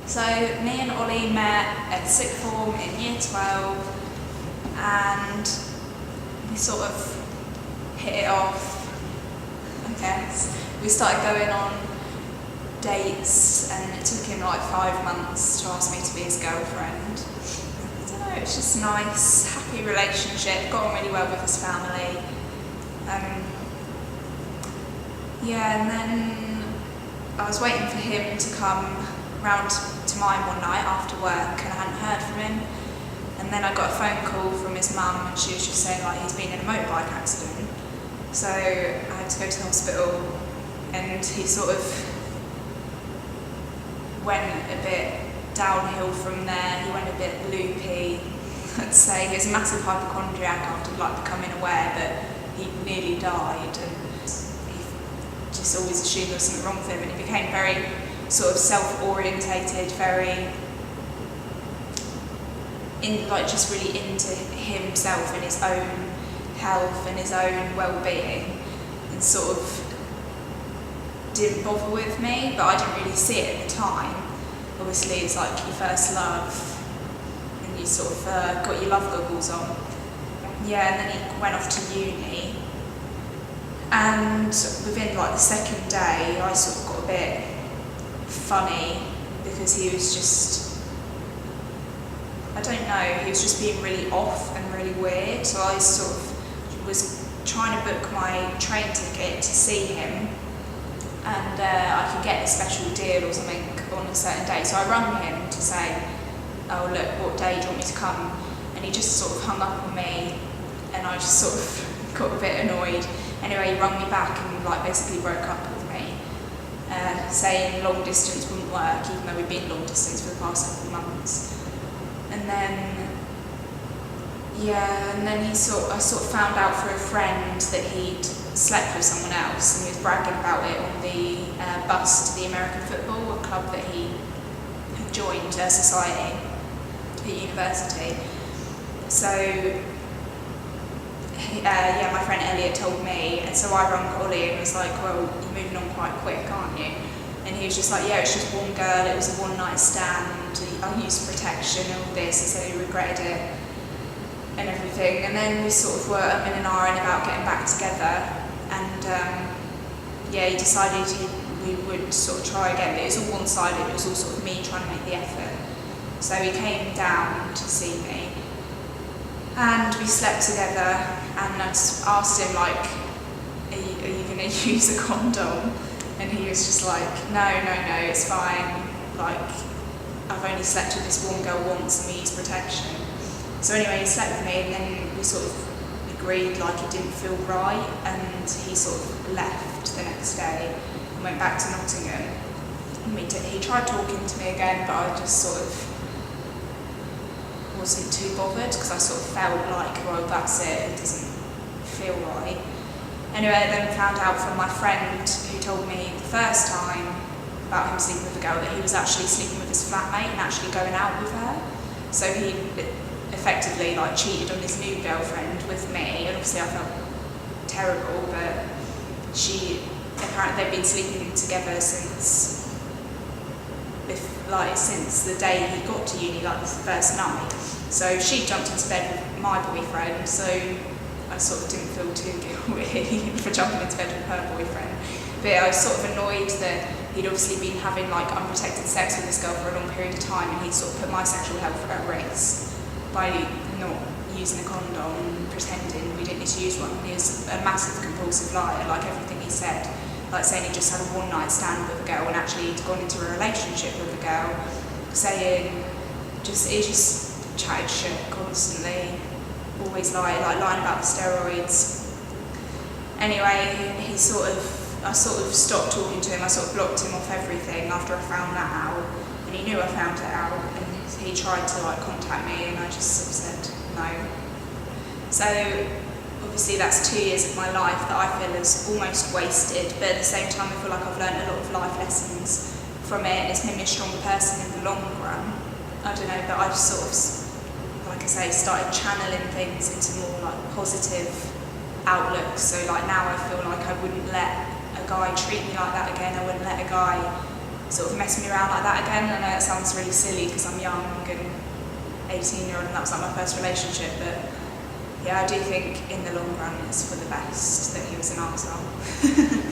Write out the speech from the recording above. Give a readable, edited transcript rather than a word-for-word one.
So me and Ollie met at sixth form in year 12 and we sort of hit it off, I guess. We started going on dates and it took him like 5 months to ask me to be his girlfriend. I don't know, it's just nice, happy relationship, got on really well with his family. And then I was waiting for him to come round to mine one night after work and I hadn't heard from him. And then I got a phone call from his mum and she was just saying like he's been in a motorbike accident. So I had to go to the hospital and he sort of went a bit downhill from there. He went a bit loopy. I'd say he was a massive hypochondriac after like becoming aware that he nearly died, and he just always assumed there was something wrong with him, and he became very sort of self-orientated, very just really into himself and his own health and his own well-being, and sort of didn't bother with me, but I didn't really see it at the time. Obviously it's like your first love and you sort of got your love goggles on. And then he went off to uni, and within like the second day I sort of got a bit funny because he was just, I don't know, he was just being really off and really weird. So I sort of was trying to book my train ticket to see him, and I could get a special deal or something on a certain day. So I rang him to say, oh look, what day do you want me to come? And he just sort of hung up on me, and I just sort of got a bit annoyed. Anyway, he rang me back and like basically broke up with me, saying long distance wouldn't work, even though we'd been long distance for the past couple of months. And then I sort of found out through a friend that he'd slept with someone else, and he was bragging about it on the bus to the American football, a club that he had joined a society at university. So my friend Elliot told me, and so I rang Ollie and was like, well, you're moving on quite quick, aren't you? And he was just like, yeah, it's just one girl, it was a one-night stand, I used protection and all this. He said he regretted it and everything. And then we sort of were in an hour about getting back together, and he decided we would sort of try again, but it was all one-sided, it was all sort of me trying to make the effort. So he came down to see me, and we slept together, and I asked him like, are you going to use a condom? And he was just like, no, it's fine, like I've only slept with this one girl once and we use protection. So anyway, he slept with me, and then we sort of agreed like it didn't feel right, and he sort of left the next day and went back to Nottingham. And he tried talking to me again, but I just sort of wasn't too bothered because I sort of felt like, well, that's it doesn't feel right. Anyway, I then found out from my friend who told me the first time about him sleeping with a girl that he was actually sleeping with his flatmate and actually going out with her. So he effectively like cheated on his new girlfriend with me, and obviously I felt terrible, but apparently they've been sleeping together since the day he got to uni, like the first night. So she jumped into bed with my boyfriend, so I sort of didn't feel too guilty for jumping into bed with her boyfriend. But I was sort of annoyed that he'd obviously been having like unprotected sex with this girl for a long period of time, and he'd sort of put my sexual health at risk by not using a condom and pretending we didn't need to use one. He was a massive compulsive liar, like everything he said, like saying he just had a one-night stand with a girl and actually he'd gone into a relationship with a girl, saying he just chatted shit constantly, always lying about the steroids. Anyway, I sort of stopped talking to him, I sort of blocked him off everything after I found that out, and he knew I found it out, and he tried to like contact me, and I just sort of said no. So obviously that's 2 years of my life that I feel is almost wasted, but at the same time I feel like I've learned a lot of life lessons from it, and it's made me a stronger person in the long run. I don't know, but I've sort of, like I say, started channeling things into more like positive outlooks. So like now I feel like I wouldn't let a guy treat me like that again. I wouldn't let a guy sort of mess me around like that again. I know it sounds really silly because I'm young and 18-year-old and that was like my first relationship, but yeah, I do think in the long run it's for the best that he was an arsehole.